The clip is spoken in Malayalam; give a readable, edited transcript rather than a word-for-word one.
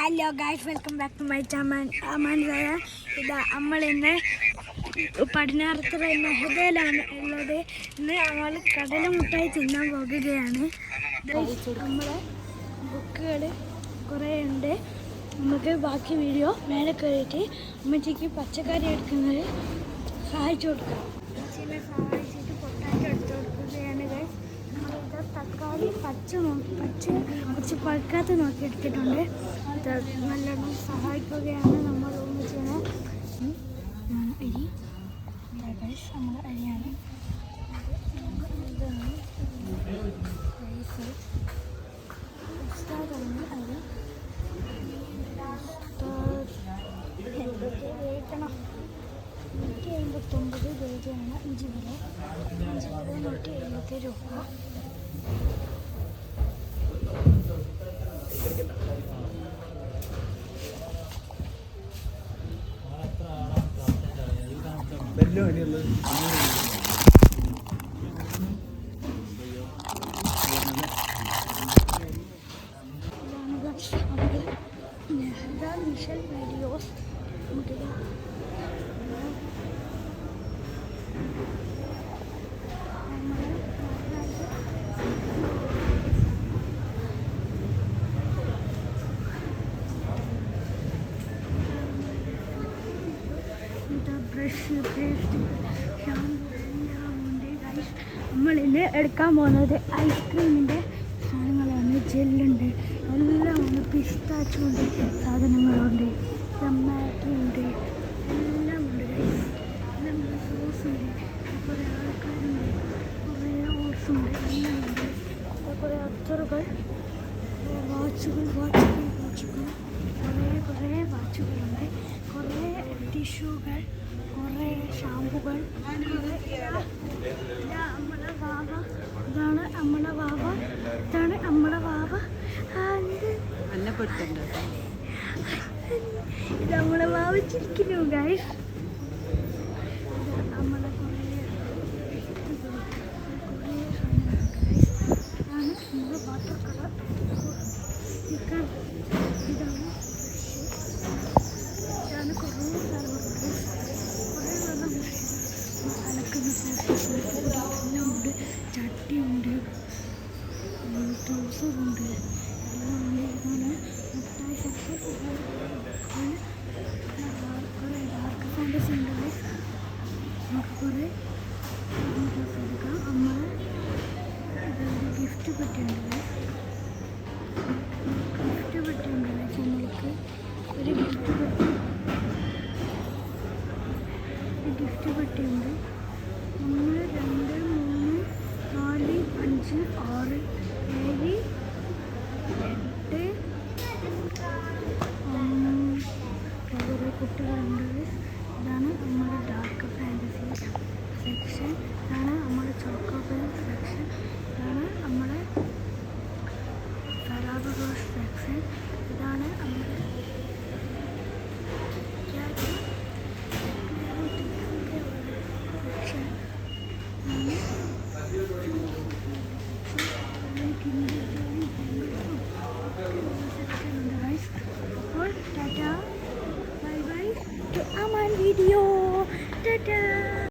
Hello guys, welcome back to my ചാമൻ അമാൻസായ. ഇതാ നമ്മളിന്ന് പടിഞ്ഞാറത്തറ മെഹദയിലാണ് ഉള്ളത്. ഇന്ന് നമ്മൾ കടല മുട്ടായി തിന്നാൻ പോകുകയാണ്. നമ്മളെ ബുക്കുകൾ കുറേ ഉണ്ട്. നമുക്ക് ബാക്കി വീഡിയോ മേലെ കയറിയിട്ട് അമ്മച്ചിക്ക് പച്ചക്കറി എടുക്കുന്നത് സഹായിച്ചു കൊടുക്കാം. അമ്മച്ചിനെ സഹായിച്ചിട്ട് പൊട്ടാറ്റോ എടുത്തു കൊടുക്കുകയാണ് ഗൈസ്. നമ്മളിത് തക്കാളി പച്ച കുറച്ച് പഴുക്കാത്ത നോക്കി എടുത്തിട്ടുണ്ട്. നല്ലോണം സഹായിക്കുകയാണ് നമ്മൾ ഒന്നിച്ചിനെ. അരി നമ്മൾ അരിയാണ്. ഇതാണ് റൈസ്, ഉസ്താദാണ് അരി. വേക്കണം 159 രൂപയാണ്. 5 കിലോ 170 രൂപ. Mitchel videos brush, paste, shampoo എല്ലാം ഉണ്ട് ഗൈസ്. നമ്മളിന്ന് എടുക്കാൻ പോകുന്നത് ഐസ്ക്രീമിൻ്റെ സാധനങ്ങളാണ്. ജെല്ലുണ്ട്, എല്ലാം ഉണ്ട്. പിസ്താച്ചുണ്ട്, സാധനങ്ങളുണ്ട്, ടൊമാറ്റോ എല്ലാം ഉണ്ട് ഗൈസ്. എല്ലാം സോസ് ഉണ്ട്, കുറേ ആൾക്കാരുണ്ട്, കുറേ ഓട്സ് ഉണ്ട്, എല്ലാം ഉണ്ട്. കുറേ അത്തറുകൾ, വാച്ചുകൾ കുറേ വാച്ചുകളുണ്ട്, കുറേ ടിഷ്യൂകൾ, കുറേ ഷാമ്പുകൾ. നമ്മളെ വാവ, ഇതാണ് നമ്മളെ വാവ, ഇതാണ് നമ്മളെ വാവ. ഇത് നമ്മളെ വാവിച്ചിരിക്കുന്നു ഗൈസ്. നമ്മളെ കുറേ ഇതാണ് നമ്മുടെ വാട്ടർ കളർ ചിക്കൻ. ഇതാണ് കുറേ സ്ഥലങ്ങളുണ്ട്, കുറേ വെള്ളം അലക്കുന്ന എല്ലാം ഉണ്ട്. ചട്ടിയുണ്ട്, ട്രൗസറുണ്ട്.